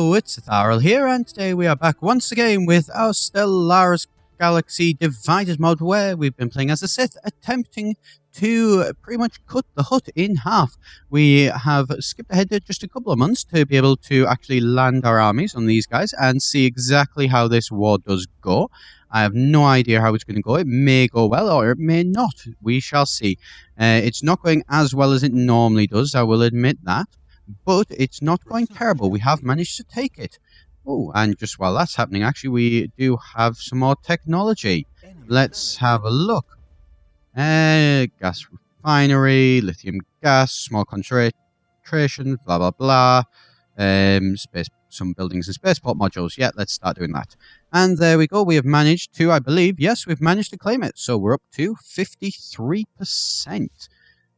Hello, it's Etharal here, and today we are back once again with our Stellaris Galaxy Divided mod, where we've been playing as a Sith, attempting to pretty much cut the Hutt in half. We have skipped ahead just a couple of months to be able to actually land our armies on these guys and see exactly how this war does go. I have no idea how it's going to go. It may go well or it may not. We shall see. It's not going as well as it normally does, I will admit that. But it's not going terrible. We have managed to take it. Oh, and just while that's happening, actually, we do have some more technology. Let's have a look. Gas refinery, lithium gas, small concentration, blah, blah, blah. Some buildings and spaceport modules. Yeah, let's start doing that. And there we go. We have managed to, I believe, yes, we've managed to claim it. So we're up to 53%.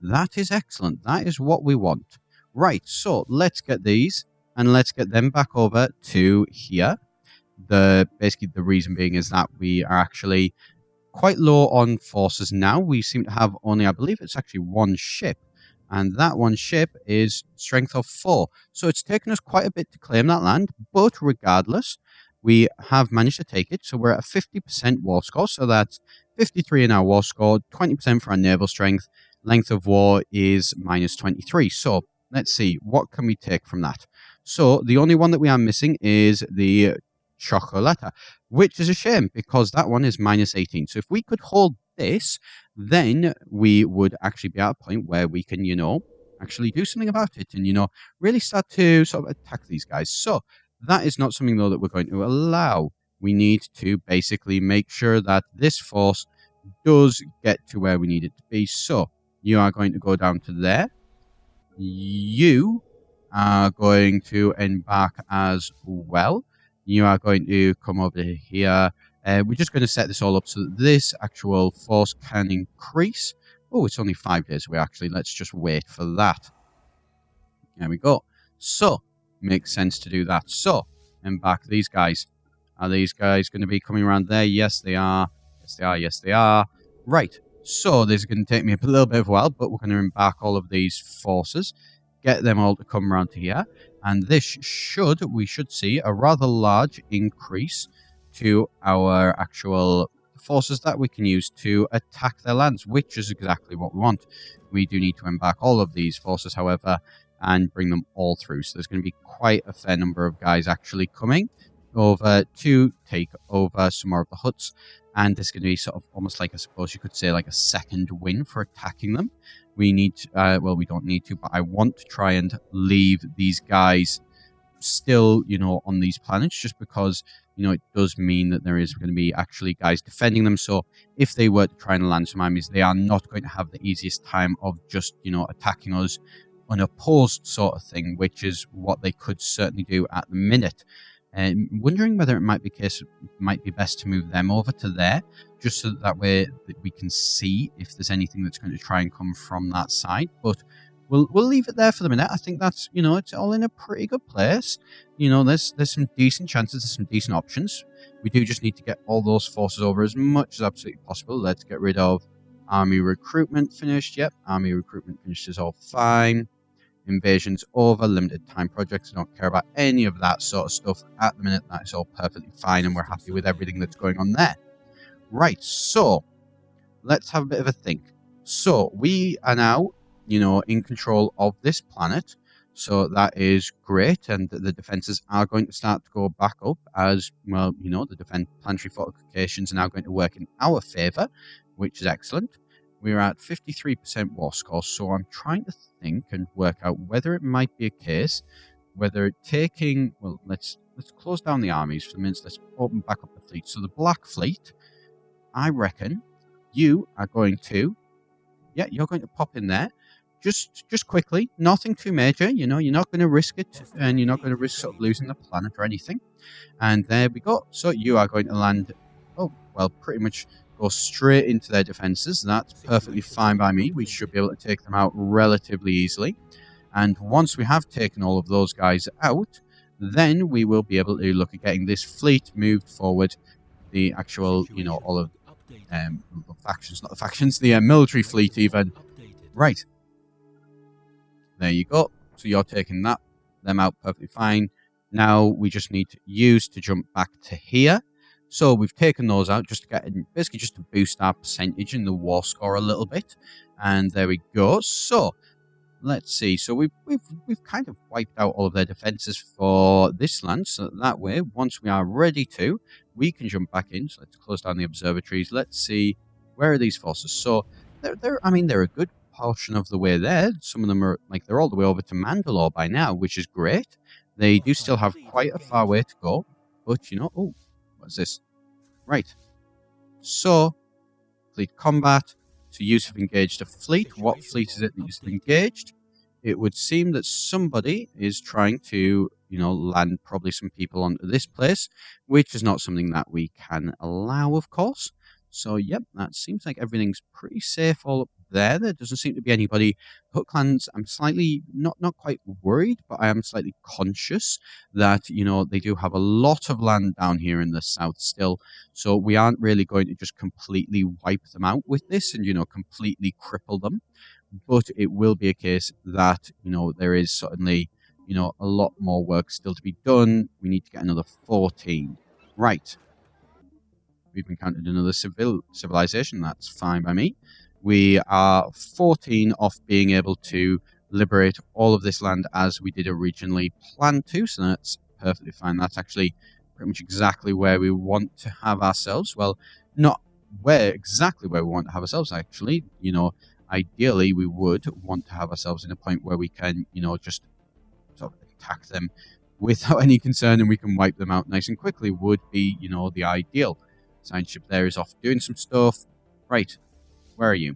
That is excellent. That is what we want. Right, so let's get these and let's get them back over to here. Basically, the reason being is that we are actually quite low on forces now. We seem to have only, I believe it's actually one ship. And that one ship is strength of 4. So it's taken us quite a bit to claim that land. But regardless, we have managed to take it. So we're at a 50% war score. So that's 53 in our war score, 20% for our naval strength. Length of war is -23. So let's see, what can we take from that? So the only one that we are missing is the Chocolata, which is a shame because that one is -18. So if we could hold this, then we would actually be at a point where we can, actually do something about it and, really start to sort of attack these guys. So that is not something, though, that we're going to allow. We need to basically make sure that this force does get to where we need it to be. So you are going to go down to there. You are going to embark as well. You are going to come over here. We're just going to set this all up so that this actual force can increase. Oh, it's only 5 days away, actually. Let's just wait for that. There we go. So, makes sense to do that. So, embark these guys. Are these guys going to be coming around there? Yes, they are. Yes, they are. Yes, they are. Right. So this is going to take me a little bit of a while, but we're going to embark all of these forces, get them all to come around to here, and this we should see a rather large increase to our actual forces that we can use to attack their lands, which is exactly what we want. We do need to embark all of these forces, however, and bring them all through. So there's going to be quite a fair number of guys actually coming over to take over some more of the Hutts. And there's going to be sort of almost like, I suppose you could say, like a second win for attacking them. We need, well, we don't need to, but I want to try and leave these guys still, on these planets, just because, it does mean that there is going to be actually guys defending them. So if they were to try and land some armies, they are not going to have the easiest time of just, attacking us unopposed sort of thing, which is what they could certainly do at the minute. Wondering whether it might be best to move them over to there, just so that way that we can see if there's anything that's going to try and come from that side. But we'll leave it there for the minute. I think that's it's all in a pretty good place. There's some decent chances, there's some decent options. We do just need to get all those forces over as much as absolutely possible. Let's get rid of army recruitment finished. Yep, army recruitment finished is all fine. Invasions over, limited time projects. I don't care about any of that sort of stuff at the minute. That is all perfectly fine, and we're happy with everything that's going on there. Right, so let's have a bit of a think. So we are now, in control of this planet. So that is great, and the defenses are going to start to go back up as well. The planetary fortifications are now going to work in our favor, which is excellent. We're at 53% war score, so I'm trying to think and work out whether it might be a case, whether taking, well, let's close down the armies for the minute. Let's open back up the fleet. So the Black Fleet, I reckon you are going to, you're going to pop in there, just quickly, nothing too major. You're not going to risk it, and you're not going to risk sort of losing the planet or anything. And there we go. So you are going to land, pretty much go straight into their defenses. That's perfectly fine by me. We should be able to take them out relatively easily. And once we have taken all of those guys out, then we will be able to look at getting this fleet moved forward. The actual, all of factions, not the factions, the military fleet even. Right. There you go. So you're taking them out perfectly fine. Now we just need to use to jump back to here. So we've taken those out just to get basically just to boost our percentage in the war score a little bit. And there we go. So let's see. So we've kind of wiped out all of their defenses for this land. So that way, once we are ready to, we can jump back in. So let's close down the observatories. Let's see, where are these forces? So they're a good portion of the way there. Some of them are like they're all the way over to Mandalore by now, which is great. They do still have quite a far way to go, but you know, oh, what's this? Right. So, fleet combat. To use have engaged a fleet. What fleet is it that you've engaged? It would seem that somebody is trying to, you know, land probably some people onto this place, which is not something that we can allow, of course. So, yep, that seems like everything's pretty safe all up there. There doesn't seem to be anybody. Hutt Clans, I'm slightly, not quite worried, but I am slightly conscious that, you know, they do have a lot of land down here in the south still. So we aren't really going to just completely wipe them out with this and, you know, completely cripple them. But it will be a case that, you know, there is certainly, you know, a lot more work still to be done. We need to get another 14. Right. We've encountered another civilization. That's fine by me. We are 14 off being able to liberate all of this land as we did originally plan to. So that's perfectly fine. That's actually pretty much exactly where we want to have ourselves. Well, not exactly where we want to have ourselves, actually. You know, ideally, we would want to have ourselves in a point where we can, you know, just sort of attack them without any concern and we can wipe them out nice and quickly would be, you know, the ideal. Science ship there is off doing some stuff. Right, where are you?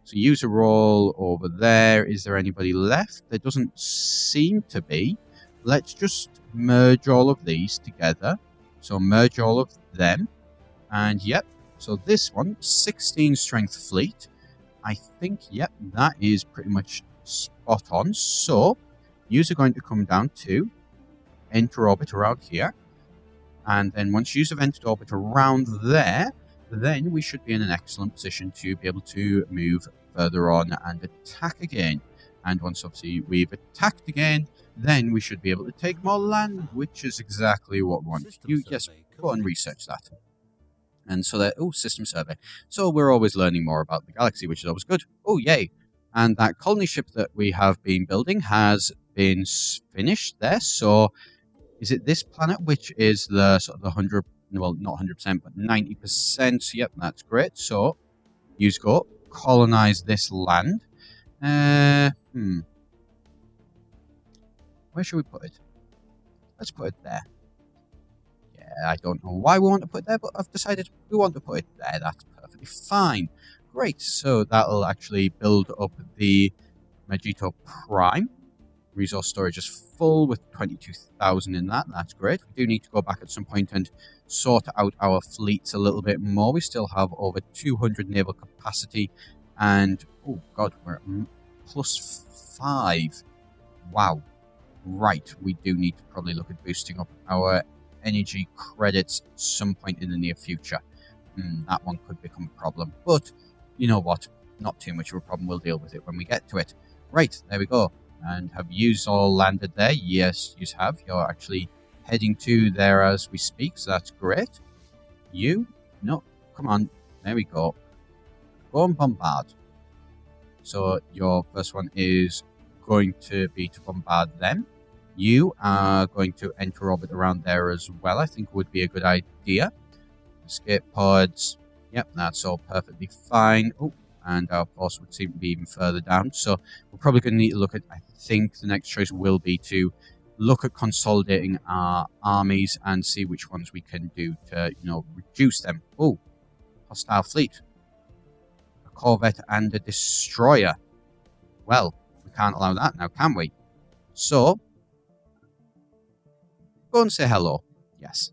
So use a roll over there. Is there anybody left? There doesn't seem to be. Let's just merge all of these together. So merge all of them. And yep, so this one, 16 strength fleet. I think, yep, that is pretty much spot on. So yous are going to come down to enter orbit around here. And then once yous have entered orbit around there, then we should be in an excellent position to be able to move further on and attack again. And once obviously we've attacked again, then we should be able to take more land, which is exactly what we want. You, yes, go and research that. And so that, oh, system survey. So we're always learning more about the galaxy, which is always good. Oh, yay. And that colony ship that we have been building has been finished there. So is it this planet, which is the sort of the 100, well, not 100%, but 90%. Yep, that's great. So use go, colonize this land. Where should we put it? Let's put it there. Yeah, I don't know why we want to put it there, but I've decided we want to put it there. That's perfectly fine. Great, so that'll actually build up the Magito Prime. Resource storage is full with 22,000 in that. That's great. We do need to go back at some point and sort out our fleets a little bit more. We still have over 200 naval capacity. And, oh god, we're at +5. Wow. Right, we do need to probably look at boosting up our energy credits at some point in the near future. That one could become a problem. But, you know what? Not too much of a problem. We'll deal with it when we get to it. Right, there we go. And have yous all landed there? Yes, yous have. You're actually heading to there as we speak, so that's great. You? No, come on. There we go. Go and bombard. So your first one is going to be to bombard them. You are going to enter orbit around there as well, I think would be a good idea. Escape pods. Yep, that's all perfectly fine. Oh, and our force would seem to be even further down. So we're probably going to need to look at, I think the next choice will be to look at consolidating our armies and see which ones we can do to, you know, reduce them. Oh, hostile fleet. A corvette and a destroyer. Well, we can't allow that now, can we? So, go and say hello. Yes.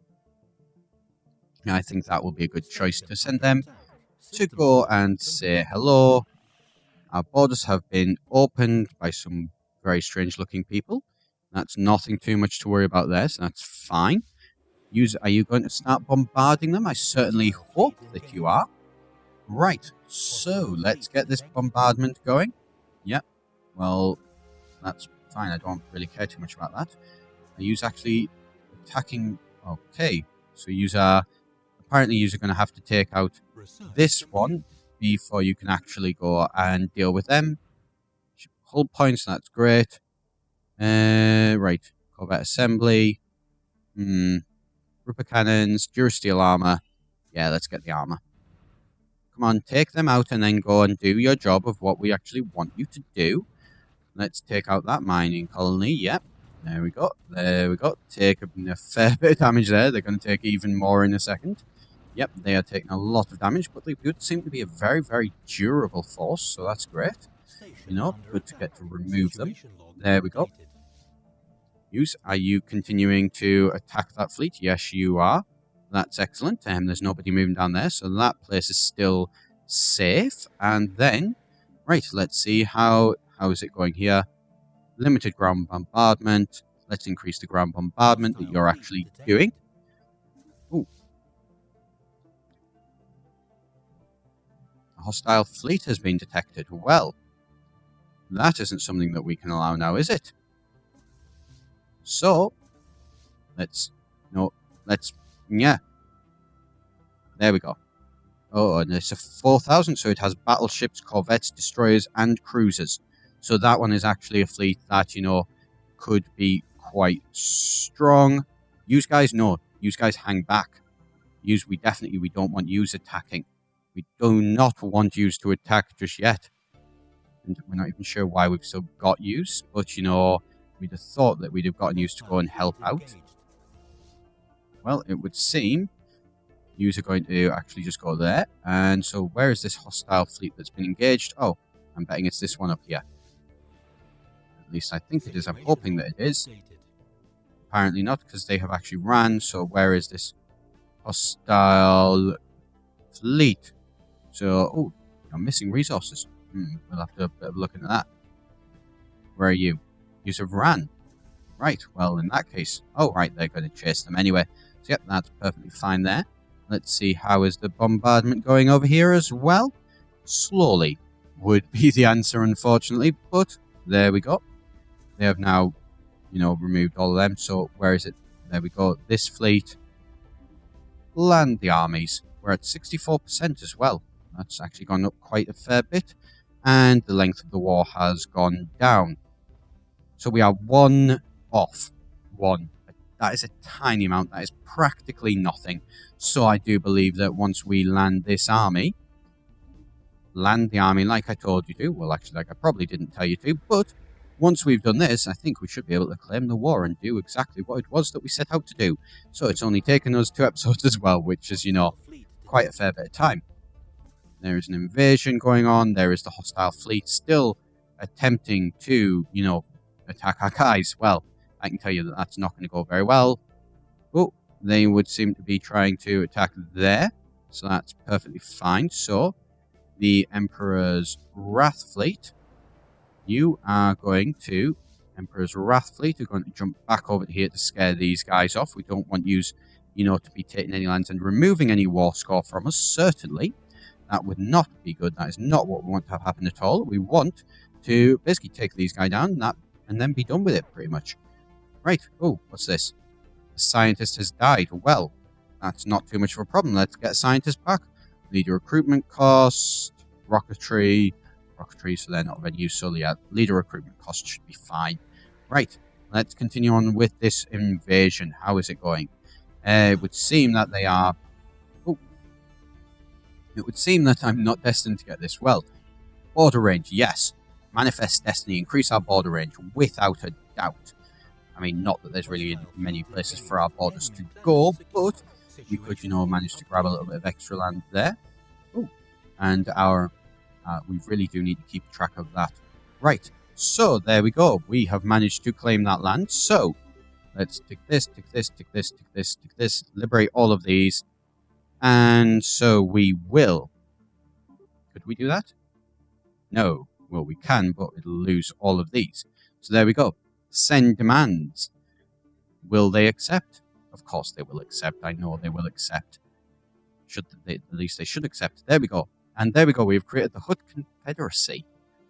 I think that will be a good choice to send them to go and say hello. Our borders have been opened by some very strange looking people. That's nothing too much to worry about there, so that's fine. Are you going to start bombarding them? I certainly hope that you are. Right, so let's get this bombardment going. Yep, well, that's fine. I don't really care too much about that. Are you actually attacking? Okay, so you are apparently you're going to have to take out this one before you can actually go and deal with them. Hull points, that's great. Right, combat assembly. Ripper cannons, Durasteel armor. Yeah, let's get the armor. Come on, take them out and then go and do your job of what we actually want you to do. Let's take out that mining colony. Yep. There we go. There we go. Take a fair bit of damage there. They're going to take even more in a second. Yep, they are taking a lot of damage, but they would seem to be a very, very durable force, so that's great. You know, good to get to remove them. There we go. Are you continuing to attack that fleet? Yes, you are. That's excellent. There's nobody moving down there, so that place is still safe. And then, right, let's see how is it going here. Limited ground bombardment. Let's increase the ground bombardment that you're actually doing. Ooh. A hostile fleet has been detected. Well, that isn't something that we can allow now, is it? So, yeah. There we go. Oh, and it's a 4,000, so it has battleships, corvettes, destroyers, and cruisers. So that one is actually a fleet that, you know, could be quite strong. You guys, no. You guys hang back. We don't want yous attacking. We do not want yous to attack just yet. And we're not even sure why we've still got yous, but, you know, we'd have thought that we'd have gotten yous to go and help out. Well, it would seem yous are going to actually just go there. And so where is this hostile fleet that's been engaged? Oh, I'm betting it's this one up here. At least I think it is. I'm hoping that it is. Apparently not, because they have actually ran. So where is this hostile fleet? So, oh, I'm missing resources. We'll have to have a bit of a look into that. Where are you? You have ran. Right, well, in that case... Oh, right, they're going to chase them anyway. So, yep, that's perfectly fine there. Let's see, how is the bombardment going over here as well? Slowly would be the answer, unfortunately, but there we go. They have now, you know, removed all of them. So, where is it? There we go. This fleet. Land the armies. We're at 64% as well. That's actually gone up quite a fair bit. And the length of the war has gone down. So we are one off. One. That is a tiny amount. That is practically nothing. So I do believe that once we land this army, land the army like I told you to, well actually like I probably didn't tell you to, but once we've done this, I think we should be able to claim the war and do exactly what it was that we set out to do. So it's only taken us 2 episodes as well, which is, you know, quite a fair bit of time. There is an invasion going on. There is the hostile fleet still attempting to, you know, attack our guys. Well, I can tell you that that's not going to go very well. Oh, they would seem to be trying to attack there. So that's perfectly fine. So, the Emperor's Wrath fleet, you are going to... Emperor's Wrath fleet are going to jump back over here to scare these guys off. We don't want you, you know, to be taking any lands and removing any war score from us, certainly. That would not be good. That is not what we want to have happen at all. We want to basically take these guys down and then be done with it, pretty much. Right. Oh, what's this? A scientist has died. Well, that's not too much of a problem. Let's get a scientist back. Leader recruitment cost. Rocketry, so they're not of any use. So yeah, leader recruitment cost should be fine. Right. Let's continue on with this invasion. How is it going? It would seem that they are... It would seem that I'm not destined to get this. Well, border range, yes. Manifest destiny, increase our border range, without a doubt. I mean, not that there's really many places for our borders to go, but we could, you know, manage to grab a little bit of extra land there. Ooh. And we really do need to keep track of that. Right, so there we go. We have managed to claim that land. So, let's tick this, tick this, tick this, tick this, tick this, liberate all of these. And so we will. Could we do that? No. Well, we can, but it'll lose all of these. So there we go. Send demands. Will they accept? Of course they will accept. I know they will accept. At least they should accept. There we go. And there we go. We've created the Hutt Confederacy.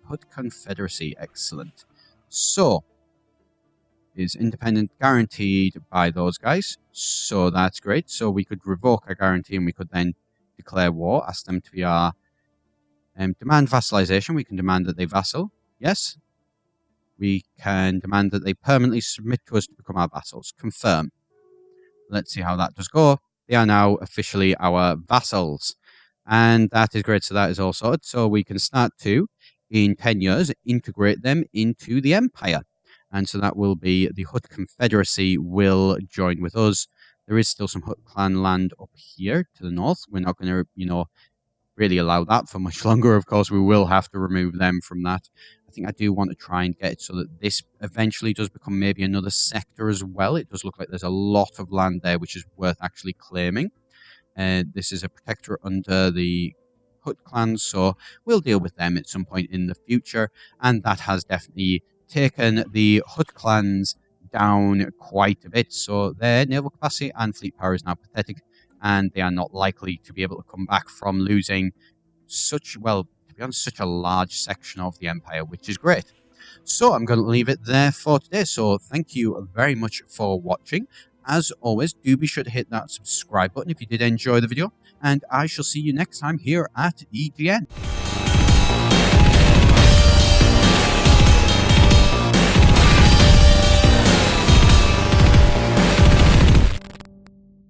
Hutt Confederacy. Excellent. So, is independent, guaranteed by those guys. So that's great. So we could revoke our guarantee and we could then declare war, ask them to be our demand vassalization. We can demand that they vassal. Yes. We can demand that they permanently submit to us to become our vassals. Confirm. Let's see how that does go. They are now officially our vassals. And that is great. So that is all sorted. So we can start to, in 10 years, integrate them into the Empire. And so that will be the Hutt Confederacy will join with us. There is still some Hutt Clan land up here to the north. We're not going to, really allow that for much longer. Of course, we will have to remove them from that. I think I do want to try and get it so that this eventually does become maybe another sector as well. It does look like there's a lot of land there, which is worth actually claiming. This is a protectorate under the Hutt Clans, so we'll deal with them at some point in the future. And that has definitely taken the Hutt Clans down quite a bit. So their naval capacity and fleet power is now pathetic, and they are not likely to be able to come back from losing such a large section of the Empire, which is great. So I'm going to leave it there for today. So thank you very much for watching. As always, do be sure to hit that subscribe button if you did enjoy the video, and I shall see you next time here at EGN.